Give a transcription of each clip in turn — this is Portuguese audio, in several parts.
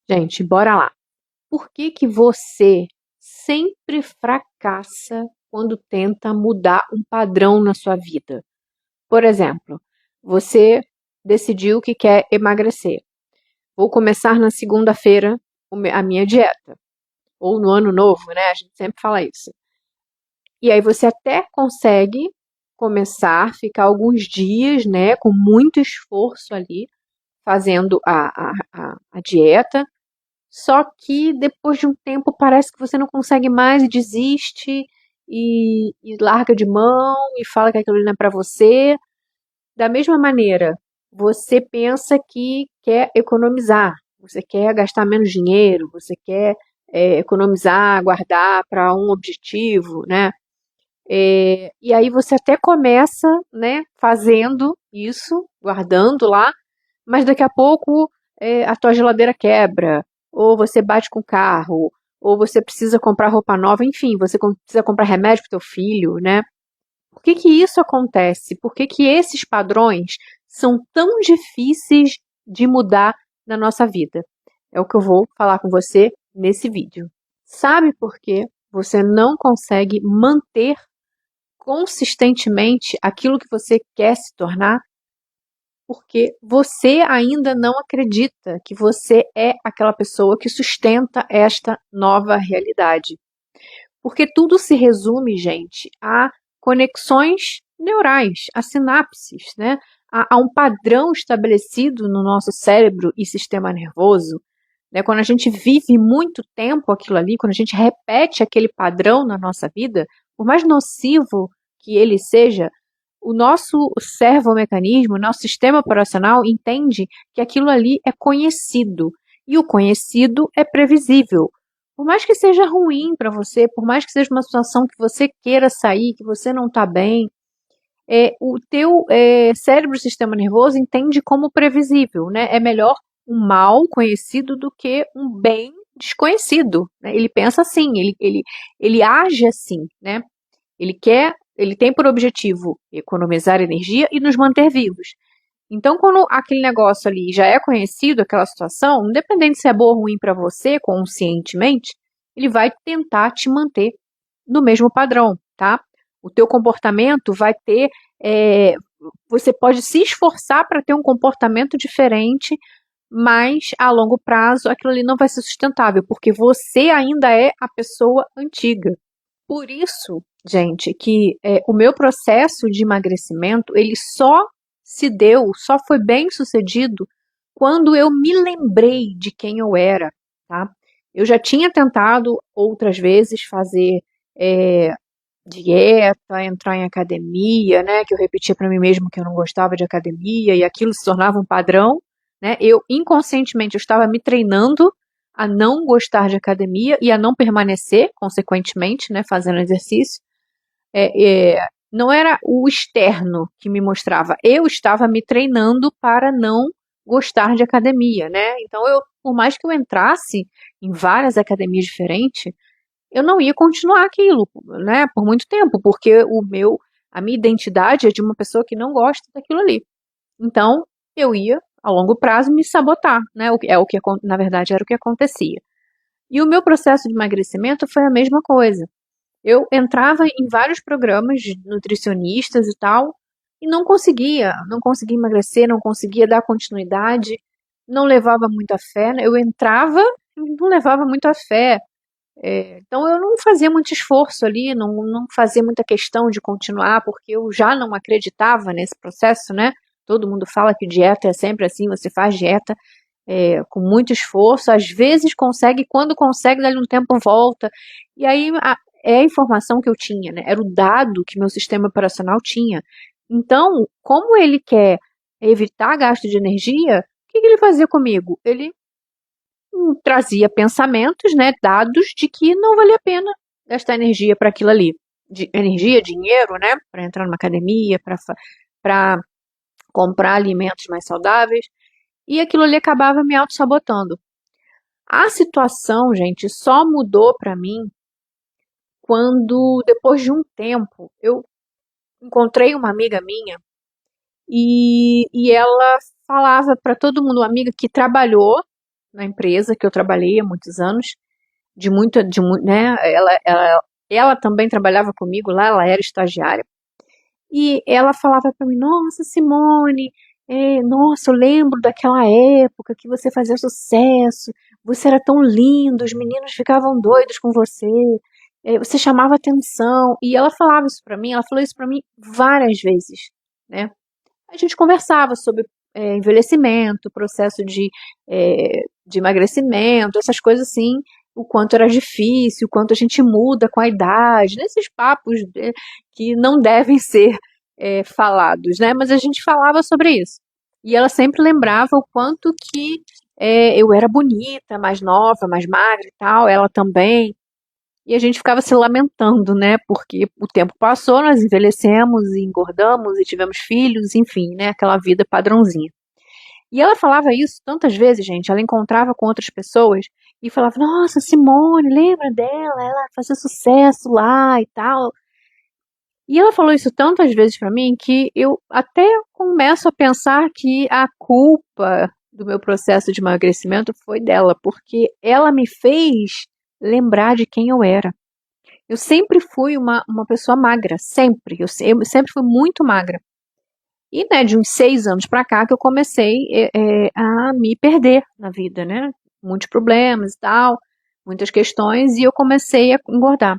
Gente, bora lá. Por que que você sempre fracassa quando tenta mudar um padrão na sua vida? Por exemplo, você decidiu que quer emagrecer. Vou começar na segunda-feira a minha dieta. Ou no ano novo, né? A gente sempre fala isso. E aí você até consegue começar, ficar alguns dias, né, com muito esforço ali, fazendo a dieta. Só que depois de um tempo parece que você não consegue mais e desiste e larga de mão e fala que aquilo não é para você. Da mesma maneira, você pensa que quer economizar, você quer gastar menos dinheiro, você quer economizar, guardar para um objetivo, né? E aí você até começa, né, fazendo isso, guardando lá, mas daqui a pouco a tua geladeira quebra, ou você bate com o carro, ou você precisa comprar roupa nova, enfim, você precisa comprar remédio para o teu filho, né? Por que que isso acontece? Por que que esses padrões são tão difíceis de mudar na nossa vida? É o que eu vou falar com você nesse vídeo. Sabe por que você não consegue manter consistentemente aquilo que você quer se tornar? Porque você ainda não acredita que você é aquela pessoa que sustenta esta nova realidade. Porque tudo se resume, gente, a conexões neurais, a sinapses, né? A um padrão estabelecido no nosso cérebro e sistema nervoso. Né? Quando a gente vive muito tempo aquilo ali, quando a gente repete aquele padrão na nossa vida, por mais nocivo que ele seja, o nosso servomecanismo, o nosso sistema operacional entende que aquilo ali é conhecido. E o conhecido é previsível. Por mais que seja ruim para você, por mais que seja uma situação que você queira sair, que você não está bem, o teu cérebro, sistema nervoso, entende como previsível, né? É melhor um mal conhecido do que um bem desconhecido. Né? Ele pensa assim, ele age assim, né? Ele tem por objetivo economizar energia e nos manter vivos. Então, quando aquele negócio ali já é conhecido, aquela situação, independente se é boa ou ruim para você, conscientemente, ele vai tentar te manter no mesmo padrão, tá? O teu comportamento vai ter, é, você pode se esforçar para ter um comportamento diferente, mas a longo prazo aquilo ali não vai ser sustentável, porque você ainda é a pessoa antiga. Por isso, gente, que o meu processo de emagrecimento, ele só se deu, só foi bem sucedido quando eu me lembrei de quem eu era, tá? Eu já tinha tentado outras vezes fazer é, dieta, entrar em academia, né? Que eu repetia para mim mesmo que eu não gostava de academia e aquilo se tornava um padrão, né? Eu inconscientemente eu estava me treinando a não gostar de academia e a não permanecer, consequentemente, né? Fazendo exercício. Não era o externo que me mostrava, eu estava me treinando para não gostar de academia, né? Então eu, por mais que eu entrasse em várias academias diferentes, eu não ia continuar aquilo, né, por muito tempo, porque a minha identidade é de uma pessoa que não gosta daquilo ali. Então, eu ia, a longo prazo, me sabotar, né, na verdade, era o que acontecia. E o meu processo de emagrecimento foi a mesma coisa. Eu entrava em vários programas de nutricionistas e tal, e não conseguia emagrecer, não conseguia dar continuidade, não levava muita fé, né? Eu entrava e não levava muita fé. Então eu não fazia muito esforço ali, não fazia muita questão de continuar, porque eu já não acreditava nesse processo, né? Todo mundo fala que dieta é sempre assim, você faz dieta com muito esforço, às vezes consegue, quando consegue, dali um tempo volta. E aí é a informação que eu tinha, né? Era o dado que meu sistema operacional tinha. Então, como ele quer evitar gasto de energia, o que que ele fazia comigo? Ele trazia pensamentos, né, dados de que não valia a pena gastar energia para aquilo ali. Energia, dinheiro, né, para entrar numa academia, para comprar alimentos mais saudáveis, e aquilo ali acabava me auto-sabotando. A situação, gente, só mudou para mim quando, depois de um tempo, eu encontrei uma amiga minha e ela falava para todo mundo, uma amiga que trabalhou na empresa que eu trabalhei há muitos anos, né? Ela também trabalhava comigo lá, ela era estagiária. E ela falava para mim, nossa, Simone, nossa, eu lembro daquela época que você fazia sucesso, você era tão lindo, os meninos ficavam doidos com você, você chamava atenção. E ela falava isso para mim, ela falou isso para mim várias vezes, né? A gente conversava sobre envelhecimento, processo de emagrecimento, essas coisas assim, o quanto era difícil, o quanto a gente muda com a idade, nesses papos que não devem ser falados, né? Mas a gente falava sobre isso. E ela sempre lembrava o quanto que eu era bonita, mais nova, mais magra e tal, ela também. E a gente ficava se lamentando, né? Porque o tempo passou, nós envelhecemos, e engordamos e tivemos filhos, enfim, né? Aquela vida padrãozinha. E ela falava isso tantas vezes, gente. Ela encontrava com outras pessoas e falava: Nossa, Simone, lembra dela? Ela fazia sucesso lá e tal. E ela falou isso tantas vezes pra mim que eu até começo a pensar que a culpa do meu processo de emagrecimento foi dela, porque ela me fez lembrar de quem eu era. Eu sempre fui uma pessoa magra, sempre. Eu sempre fui muito magra. E, né, de uns 6 anos pra cá que eu comecei a me perder na vida, né? Muitos problemas e tal, muitas questões, e eu comecei a engordar.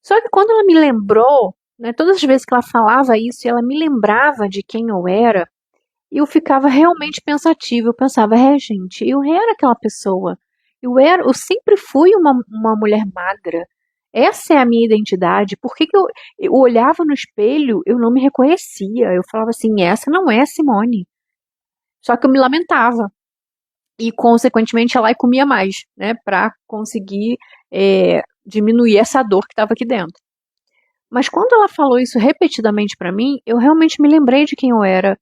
Só que quando ela me lembrou, né, todas as vezes que ela falava isso, ela me lembrava de quem eu era, eu ficava realmente pensativa. Eu pensava, gente, eu era aquela pessoa. Eu sempre fui uma mulher magra. Essa é a minha identidade. Por que eu olhava no espelho, eu não me reconhecia. Eu falava assim, essa não é a Simone. Só que eu me lamentava. E, consequentemente, ela comia mais, né? Pra conseguir diminuir essa dor que estava aqui dentro. Mas quando ela falou isso repetidamente pra mim, eu realmente me lembrei de quem eu era.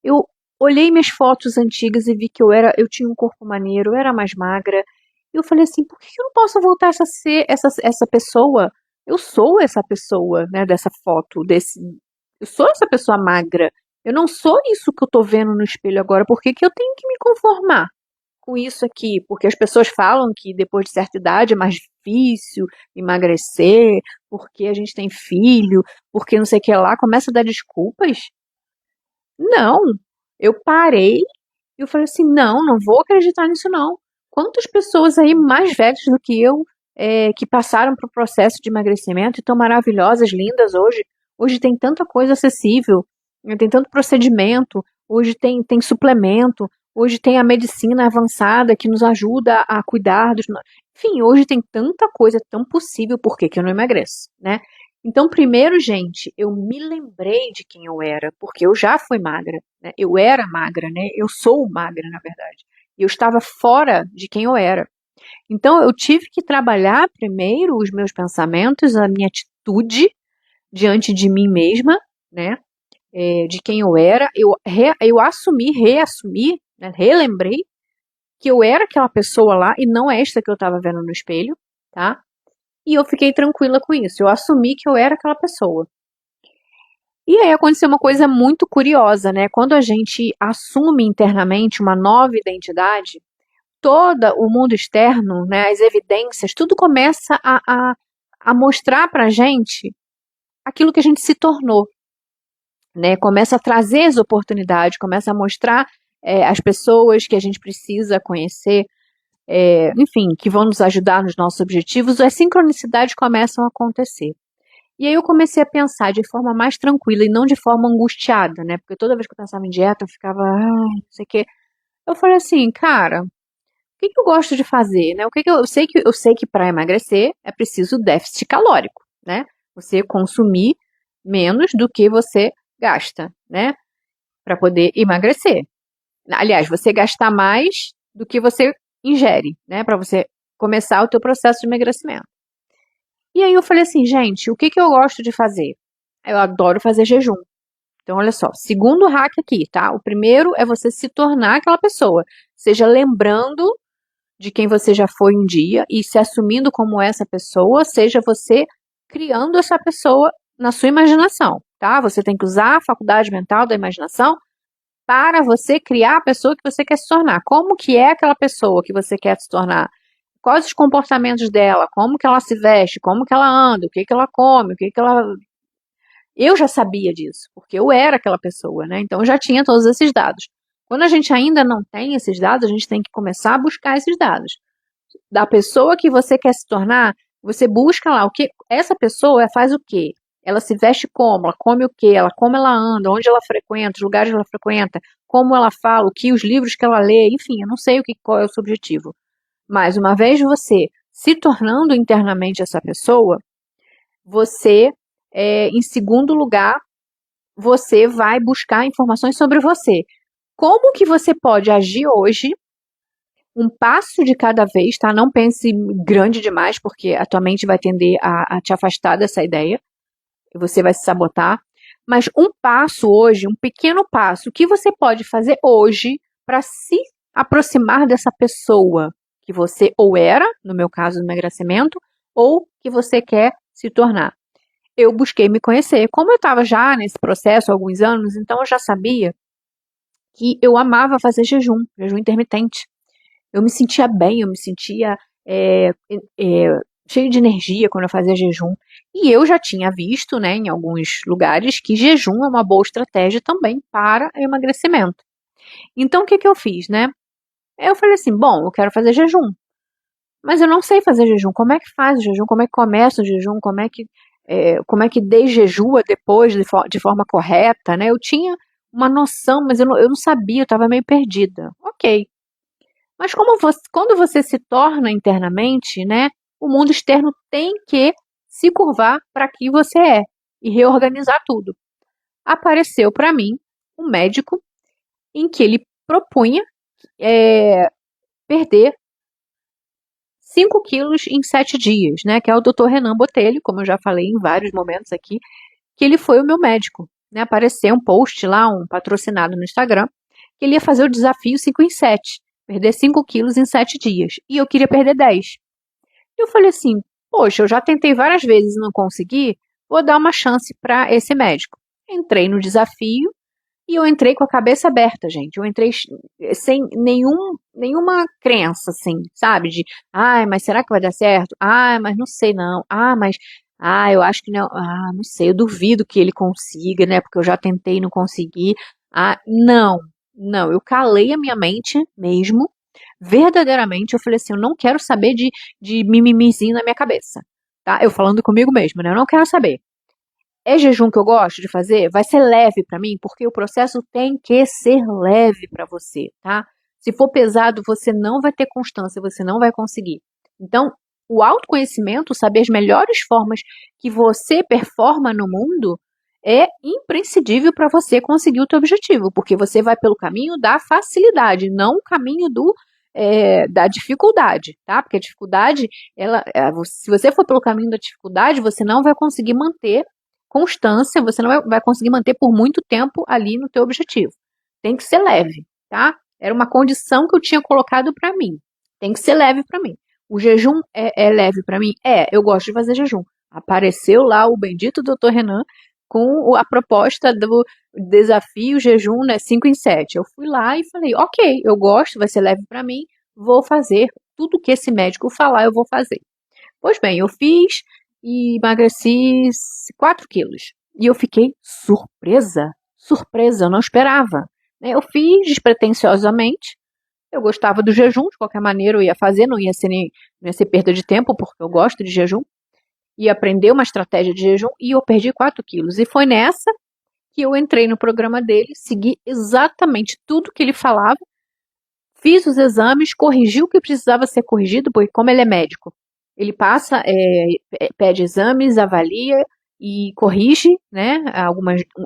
Eu olhei minhas fotos antigas e vi que eu tinha um corpo maneiro, eu era mais magra. E eu falei assim, por que eu não posso voltar a ser essa pessoa? Eu sou essa pessoa, né, dessa foto, eu sou essa pessoa magra. Eu não sou isso que eu tô vendo no espelho agora. Por que que eu tenho que me conformar com isso aqui? Porque as pessoas falam que depois de certa idade é mais difícil emagrecer, porque a gente tem filho, porque não sei o que lá, começa a dar desculpas. Não, eu parei e eu falei assim, não, não vou acreditar nisso não. Quantas pessoas aí mais velhas do que eu que passaram por processo de emagrecimento e estão maravilhosas, lindas hoje. Hoje tem tanta coisa acessível, né, tem tanto procedimento, hoje tem suplemento, hoje tem a medicina avançada que nos ajuda a cuidar dos... Enfim, hoje tem tanta coisa tão possível, por que que eu não emagreço, né? Então, primeiro, gente, eu me lembrei de quem eu era, porque eu já fui magra, né? Eu era magra, né? Eu sou magra, na verdade. E eu estava fora de quem eu era. Então, eu tive que trabalhar primeiro os meus pensamentos, a minha atitude diante de mim mesma, né? De quem eu era. Eu assumi, reassumi, né? Relembrei que eu era aquela pessoa lá e não esta que eu estava vendo no espelho, tá? E eu fiquei tranquila com isso. Eu assumi que eu era aquela pessoa. E aí aconteceu uma coisa muito curiosa, né? Quando a gente assume internamente uma nova identidade, todo o mundo externo, né, as evidências, tudo começa a mostrar pra gente aquilo que a gente se tornou, né? Começa a trazer as oportunidades, começa a mostrar as pessoas que a gente precisa conhecer, enfim, que vão nos ajudar nos nossos objetivos, as sincronicidades começam a acontecer. E aí eu comecei a pensar de forma mais tranquila e não de forma angustiada, né? Porque toda vez que eu pensava em dieta, eu ficava, não sei o quê. Eu falei assim, cara, o que que eu gosto de fazer, né? O que que eu sei que para emagrecer é preciso déficit calórico, né? Você consumir menos do que você gasta, né? Para poder emagrecer. Aliás, você gastar mais do que você ingere, né? Para você começar o teu processo de emagrecimento. E aí eu falei assim, gente, o que que eu gosto de fazer? Eu adoro fazer jejum. Então, olha só, segundo hack aqui, tá? O primeiro é você se tornar aquela pessoa. Seja lembrando de quem você já foi um dia e se assumindo como essa pessoa, seja você criando essa pessoa na sua imaginação, tá? Você tem que usar a faculdade mental da imaginação para você criar a pessoa que você quer se tornar. Como que é aquela pessoa que você quer se tornar? Quais os comportamentos dela? Como que ela se veste? Como que ela anda? O que que ela come? O que que ela... Eu já sabia disso, porque eu era aquela pessoa, né? Então eu já tinha todos esses dados. Quando a gente ainda não tem esses dados, a gente tem que começar a buscar esses dados. Da pessoa que você quer se tornar, você busca lá o que essa pessoa faz o quê? Ela se veste como? Ela come o quê? Como ela anda? Onde ela frequenta? Os lugares que ela frequenta? Como ela fala? O que? Os livros que ela lê? Enfim, eu não sei qual é o seu objetivo. Mas uma vez você se tornando internamente essa pessoa, você, em segundo lugar, você vai buscar informações sobre você. Como que você pode agir hoje, um passo de cada vez, tá? Não pense grande demais, porque a tua mente vai tender a te afastar dessa ideia, e você vai se sabotar. Mas um passo hoje, um pequeno passo, o que você pode fazer hoje para se aproximar dessa pessoa que você ou era, no meu caso, no emagrecimento, ou que você quer se tornar? Eu busquei me conhecer. Como eu estava já nesse processo há alguns anos, então eu já sabia que eu amava fazer jejum intermitente. Eu me sentia bem, eu me sentia é, cheio de energia quando eu fazia jejum. E eu já tinha visto, né, em alguns lugares, que jejum é uma boa estratégia também para emagrecimento. Então, o que que eu fiz, né? Eu falei assim, bom, eu quero fazer jejum, mas eu não sei fazer jejum. Como é que faz o jejum? Como é que começa o jejum? Como é que desjejua depois de forma correta, né? Eu tinha uma noção, mas eu não sabia, eu estava meio perdida. Ok. Mas quando você se torna internamente, né, o mundo externo tem que se curvar para que você é e reorganizar tudo. Apareceu para mim um médico em que ele propunha perder 5 quilos em 7 dias, né, que é o Dr. Renan Botelho, como eu já falei em vários momentos aqui, que ele foi o meu médico. Né, apareceu um post lá, um patrocinado no Instagram, que ele ia fazer o desafio 5 em 7, perder 5 quilos em 7 dias. E eu queria perder 10. Eu falei assim, poxa, eu já tentei várias vezes e não consegui, vou dar uma chance para esse médico. Entrei no desafio e eu entrei com a cabeça aberta, gente. Eu entrei sem nenhuma crença, assim, sabe? De, ai, mas será que vai dar certo? Ai, mas não sei não. Eu acho que não. Ah, não sei, eu duvido que ele consiga, né? Porque eu já tentei e não consegui. Ah, não, eu calei a minha mente mesmo. Verdadeiramente, eu falei assim, eu não quero saber de mimimizinho na minha cabeça, tá? Eu falando comigo mesmo, né? Eu não quero saber. É jejum que eu gosto de fazer? Vai ser leve para mim, porque o processo tem que ser leve para você, tá? Se for pesado, você não vai ter constância, você não vai conseguir. Então, o autoconhecimento, saber as melhores formas que você performa no mundo, é imprescindível para você conseguir o teu objetivo, porque você vai pelo caminho da facilidade, não o caminho da dificuldade, tá? Porque a dificuldade, se você for pelo caminho da dificuldade, você não vai conseguir manter constância, você não vai conseguir manter por muito tempo ali no teu objetivo. Tem que ser leve, tá? Era uma condição que eu tinha colocado para mim. Tem que ser leve para mim. O jejum é leve para mim? Eu gosto de fazer jejum. Apareceu lá o bendito Dr. Renan com a proposta do desafio jejum, né, 5 em 7. Eu fui lá e falei, ok, eu gosto, vai ser leve para mim, vou fazer tudo que esse médico falar, eu vou fazer. Pois bem, eu fiz e emagreci 4 quilos. E eu fiquei surpresa, eu não esperava. Né? Eu fiz despretensiosamente, eu gostava do jejum, de qualquer maneira eu ia fazer, não ia ser perda de tempo, porque eu gosto de jejum. Ia aprender uma estratégia de jejum e eu perdi 4 quilos. E foi nessa que eu entrei no programa dele, segui exatamente tudo que ele falava, fiz os exames, corrigi o que precisava ser corrigido, porque como ele é médico, ele pede exames, avalia e corrige, né,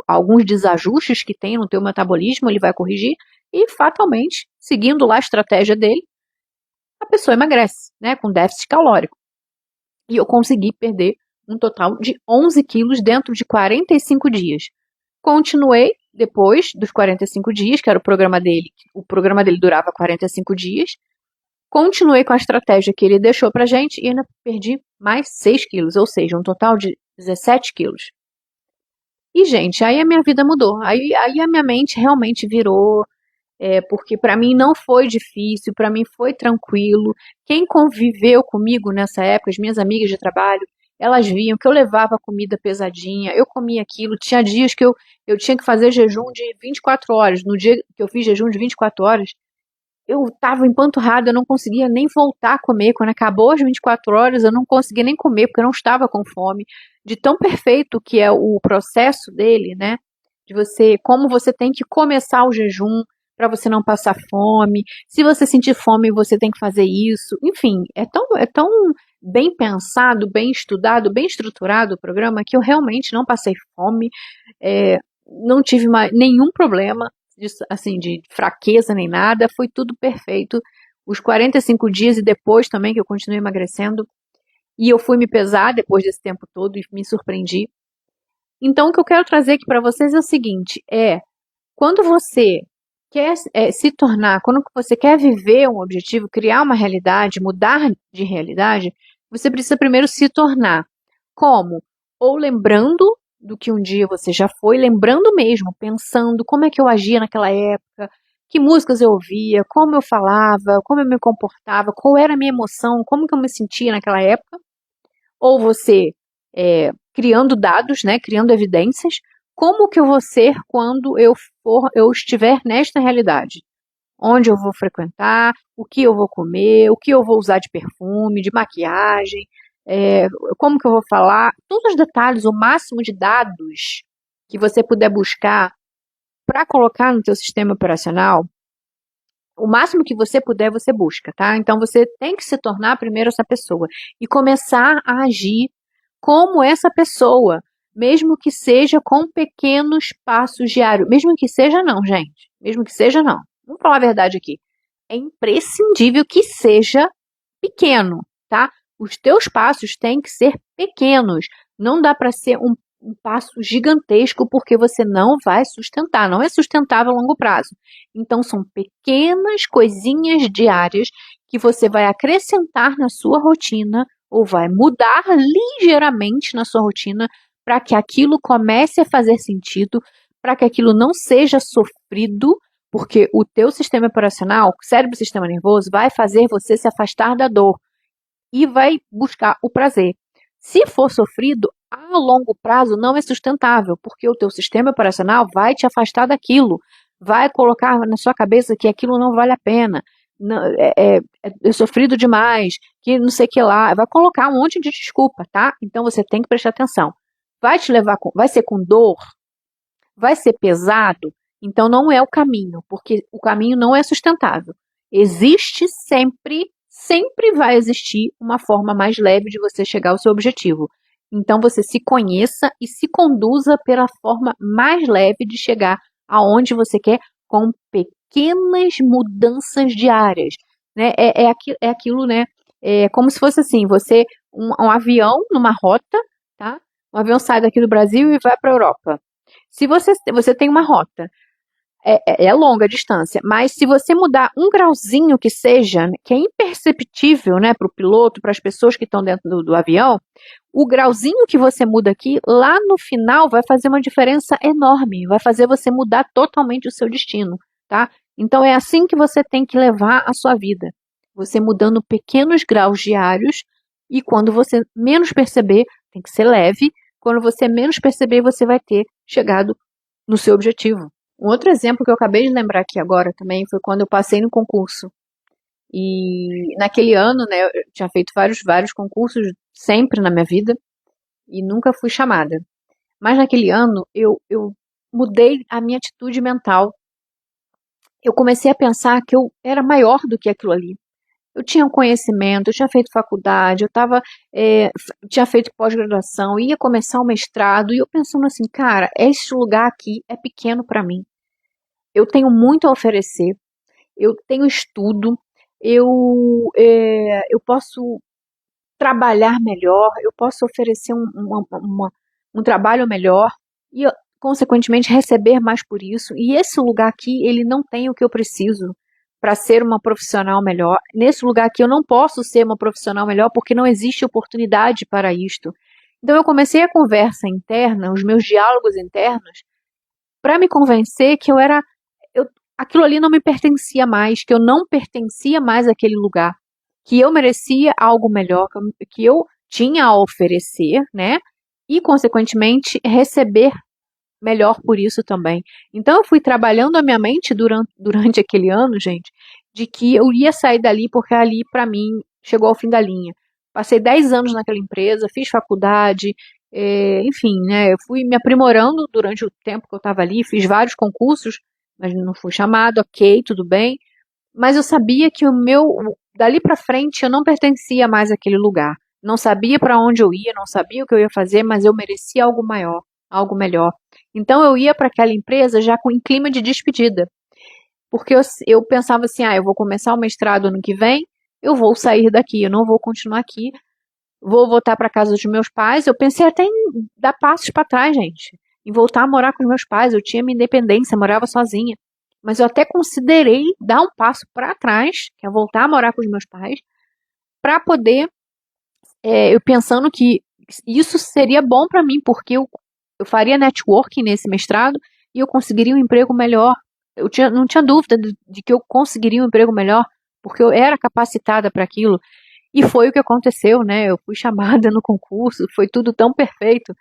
alguns desajustes que tem no teu metabolismo, ele vai corrigir e fatalmente, seguindo lá a estratégia dele, a pessoa emagrece, né, com déficit calórico. E eu consegui perder um total de 11 quilos dentro de 45 dias. Continuei depois dos 45 dias, que era o programa dele durava 45 dias, continuei com a estratégia que ele deixou pra gente e ainda perdi mais 6 quilos, ou seja, um total de 17 quilos. E, gente, aí a minha vida mudou. Aí a minha mente realmente virou, porque para mim não foi difícil, para mim foi tranquilo. Quem conviveu comigo nessa época, as minhas amigas de trabalho, elas viam que eu levava comida pesadinha, eu comia aquilo. Tinha dias que eu tinha que fazer jejum de 24 horas. No dia que eu fiz jejum de 24 horas, eu estava empanturrada, eu não conseguia nem voltar a comer. Quando acabou as 24 horas, eu não conseguia nem comer, porque eu não estava com fome. De tão perfeito que é o processo dele, né? De você, como você tem que começar o jejum para você não passar fome. Se você sentir fome, você tem que fazer isso. Enfim, é tão bem pensado, bem estudado, bem estruturado o programa que eu realmente não passei fome, não tive nenhum problema assim, de fraqueza nem nada, foi tudo perfeito. Os 45 dias e depois também que eu continuei emagrecendo, e eu fui me pesar depois desse tempo todo e me surpreendi. Então, o que eu quero trazer aqui para vocês é o seguinte: quando você quer se tornar, quando você quer viver um objetivo, criar uma realidade, mudar de realidade, você precisa primeiro se tornar. Como? Ou lembrando do que um dia você já foi, lembrando mesmo, pensando como é que eu agia naquela época, que músicas eu ouvia, como eu falava, como eu me comportava, qual era a minha emoção, como que eu me sentia naquela época. Ou você criando dados, né, criando evidências, como que eu vou ser quando eu estiver nesta realidade? Onde eu vou frequentar, o que eu vou comer, o que eu vou usar de perfume, de maquiagem, como que eu vou falar, todos os detalhes, o máximo de dados que você puder buscar para colocar no teu sistema operacional, o máximo que você puder, você busca, tá? Então você tem que se tornar primeiro essa pessoa e começar a agir como essa pessoa, mesmo que seja com pequenos passos diários. Mesmo que seja não, gente. Mesmo que seja não. Vamos falar a verdade aqui. É imprescindível que seja pequeno, tá? Os teus passos têm que ser pequenos. Não dá para ser um passo gigantesco porque você não vai sustentar. Não é sustentável a longo prazo. Então são pequenas coisinhas diárias que você vai acrescentar na sua rotina ou vai mudar ligeiramente na sua rotina para que aquilo comece a fazer sentido, para que aquilo não seja sofrido, porque o teu sistema operacional, o cérebro e sistema nervoso, vai fazer você se afastar da dor e vai buscar o prazer. Se for sofrido, a longo prazo não é sustentável, porque o teu sistema operacional vai te afastar daquilo, vai colocar na sua cabeça que aquilo não vale a pena, é sofrido demais, que não sei o que lá, vai colocar um monte de desculpa, tá? Então você tem que prestar atenção. Vai te levar, vai ser com dor, vai ser pesado, então não é o caminho, porque o caminho não é sustentável. Existe sempre vai existir uma forma mais leve de você chegar ao seu objetivo. Então você se conheça e se conduza pela forma mais leve de chegar aonde você quer com pequenas mudanças diárias, né? É aquilo, né? É como se fosse assim, um avião numa rota, tá? Um avião sai daqui do Brasil e vai para a Europa. Se você tem uma rota, é longa a distância, mas se você mudar um grauzinho que seja, que é imperceptível, né, para o piloto, para as pessoas que estão dentro do avião, o grauzinho que você muda aqui, lá no final vai fazer uma diferença enorme, vai fazer você mudar totalmente o seu destino, tá? Então é assim que você tem que levar a sua vida, você mudando pequenos graus diários e quando você menos perceber, tem que ser leve, quando você menos perceber, você vai ter chegado no seu objetivo. Um outro exemplo que eu acabei de lembrar aqui agora também foi quando eu passei no concurso. E naquele ano, né, eu tinha feito vários concursos sempre na minha vida e nunca fui chamada. Mas naquele ano eu mudei a minha atitude mental. Eu comecei a pensar que eu era maior do que aquilo ali. Eu tinha um conhecimento, eu tinha feito faculdade, tinha feito pós-graduação, ia começar o mestrado, e eu pensando assim, cara, este lugar aqui é pequeno para mim. Eu tenho muito a oferecer, eu tenho estudo, eu posso trabalhar melhor, eu posso oferecer um trabalho melhor e, consequentemente, receber mais por isso. E esse lugar aqui, ele não tem o que eu preciso para ser uma profissional melhor. Nesse lugar aqui, eu não posso ser uma profissional melhor porque não existe oportunidade para isto. Então eu comecei a conversa interna, os meus diálogos internos, para me convencer que aquilo ali não me pertencia mais, que eu não pertencia mais àquele lugar, que eu merecia algo melhor, que eu tinha a oferecer, né? E, consequentemente, receber melhor por isso também. Então, eu fui trabalhando a minha mente durante aquele ano, gente, de que eu ia sair dali porque ali, para mim, chegou ao fim da linha. Passei 10 anos naquela empresa, fiz faculdade, enfim, né, eu fui me aprimorando durante o tempo que eu estava ali, fiz vários concursos, mas não fui chamado, ok, tudo bem, mas eu sabia que dali para frente, eu não pertencia mais àquele lugar. Não sabia para onde eu ia, não sabia o que eu ia fazer, mas eu merecia algo maior, algo melhor. Então eu ia para aquela empresa já em clima de despedida, porque eu pensava assim, eu vou começar o mestrado ano que vem, eu vou sair daqui, eu não vou continuar aqui, vou voltar para casa dos meus pais. Eu pensei até em dar passos para trás, gente, em voltar a morar com os meus pais. Eu tinha minha independência, morava sozinha. Mas eu até considerei dar um passo para trás, que é voltar a morar com os meus pais, para poder, eu pensando que isso seria bom para mim, porque eu faria networking nesse mestrado e eu conseguiria um emprego melhor. Não tinha dúvida de que eu conseguiria um emprego melhor, porque eu era capacitada para aquilo. E foi o que aconteceu, né? Eu fui chamada no concurso, foi tudo tão perfeito.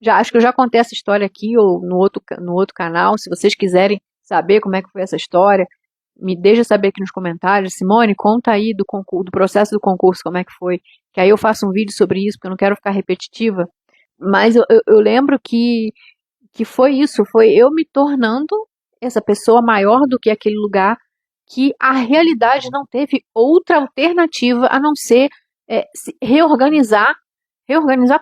Acho que eu já contei essa história aqui ou no outro canal. Se vocês quiserem saber como é que foi essa história, me deixa saber aqui nos comentários. Simone, conta aí do processo do concurso, como é que foi. Que aí eu faço um vídeo sobre isso, porque eu não quero ficar repetitiva. Mas eu lembro que foi isso, foi eu me tornando essa pessoa maior do que aquele lugar, que a realidade não teve outra alternativa a não ser se reorganizar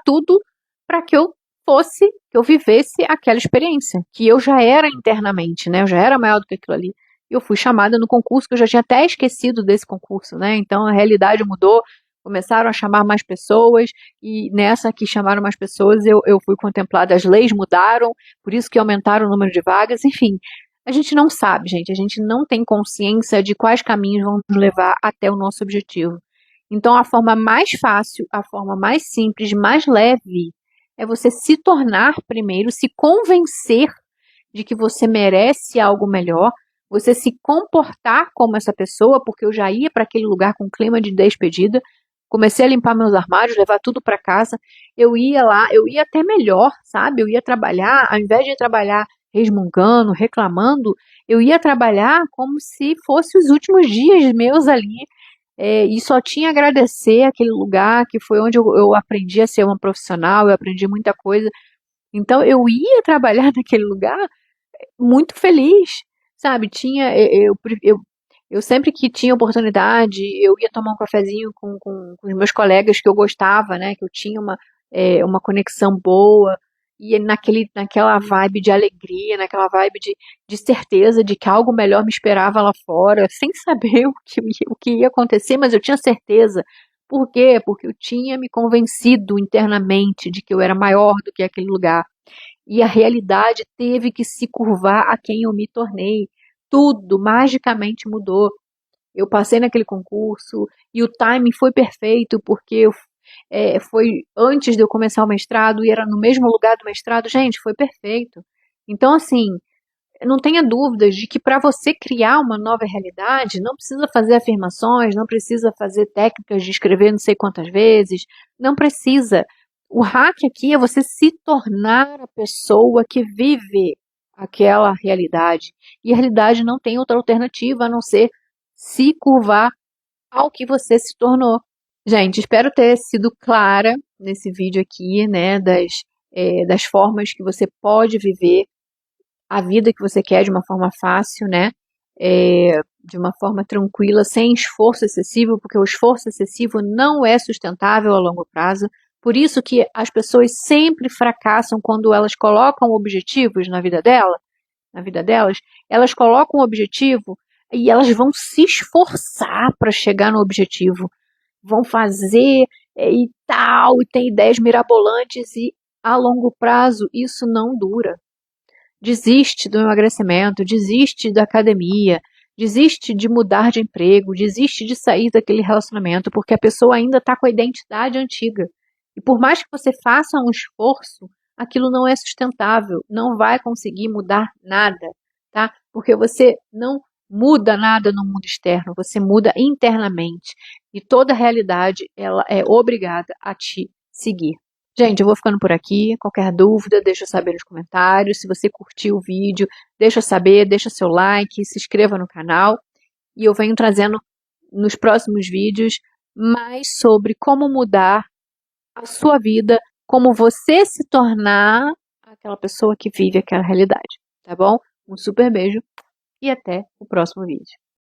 tudo para que eu vivesse aquela experiência, que eu já era internamente, né? Eu já era maior do que aquilo ali. Eu fui chamada no concurso, que eu já tinha até esquecido desse concurso, né? Então a realidade mudou, começaram a chamar mais pessoas, e nessa que chamaram mais pessoas, eu fui contemplada, as leis mudaram, por isso que aumentaram o número de vagas, enfim. A gente não sabe, gente, a gente não tem consciência de quais caminhos vão nos levar até o nosso objetivo. Então, a forma mais fácil, a forma mais simples, mais leve, é você se tornar primeiro, se convencer de que você merece algo melhor, você se comportar como essa pessoa, porque eu já ia para aquele lugar com clima de despedida, comecei a limpar meus armários, levar tudo para casa, eu ia lá, eu ia até melhor, sabe? Eu ia trabalhar, ao invés de trabalhar resmungando, reclamando, eu ia trabalhar como se fosse os últimos dias meus ali, e só tinha a agradecer aquele lugar, que foi onde eu aprendi a ser uma profissional, eu aprendi muita coisa. Então eu ia trabalhar naquele lugar muito feliz, sabe? Eu sempre que tinha oportunidade, eu ia tomar um cafezinho com os meus colegas que eu gostava, né? Que eu tinha uma conexão boa, e naquela vibe de alegria, naquela vibe de certeza de que algo melhor me esperava lá fora, sem saber o que ia acontecer, mas eu tinha certeza. Por quê? Porque eu tinha me convencido internamente de que eu era maior do que aquele lugar. E a realidade teve que se curvar a quem eu me tornei. Tudo magicamente mudou. Eu passei naquele concurso e o timing foi perfeito, porque foi antes de eu começar o mestrado e era no mesmo lugar do mestrado. Gente, foi perfeito. Então, assim, não tenha dúvidas de que para você criar uma nova realidade, não precisa fazer afirmações, não precisa fazer técnicas de escrever não sei quantas vezes, não precisa. O hack aqui é você se tornar a pessoa que vive aquela realidade. E a realidade não tem outra alternativa a não ser se curvar ao que você se tornou. Gente, espero ter sido clara nesse vídeo aqui, né, das formas que você pode viver a vida que você quer de uma forma fácil, né? De uma forma tranquila, sem esforço excessivo, porque o esforço excessivo não é sustentável a longo prazo. Por isso que as pessoas sempre fracassam quando elas colocam objetivos na vida delas, elas colocam um objetivo e elas vão se esforçar para chegar no objetivo, vão fazer e tal, e tem ideias mirabolantes e a longo prazo isso não dura. Desiste do emagrecimento, desiste da academia, desiste de mudar de emprego, desiste de sair daquele relacionamento, porque a pessoa ainda está com a identidade antiga. E por mais que você faça um esforço, aquilo não é sustentável, não vai conseguir mudar nada, tá? Porque você não muda nada no mundo externo, você muda internamente. E toda a realidade, ela é obrigada a te seguir. Gente, eu vou ficando por aqui. Qualquer dúvida, deixa eu saber nos comentários. Se você curtiu o vídeo, deixa eu saber, deixa seu like, se inscreva no canal. E eu venho trazendo nos próximos vídeos mais sobre como mudar a sua vida, como você se tornar aquela pessoa que vive aquela realidade, tá bom? Um super beijo e até o próximo vídeo.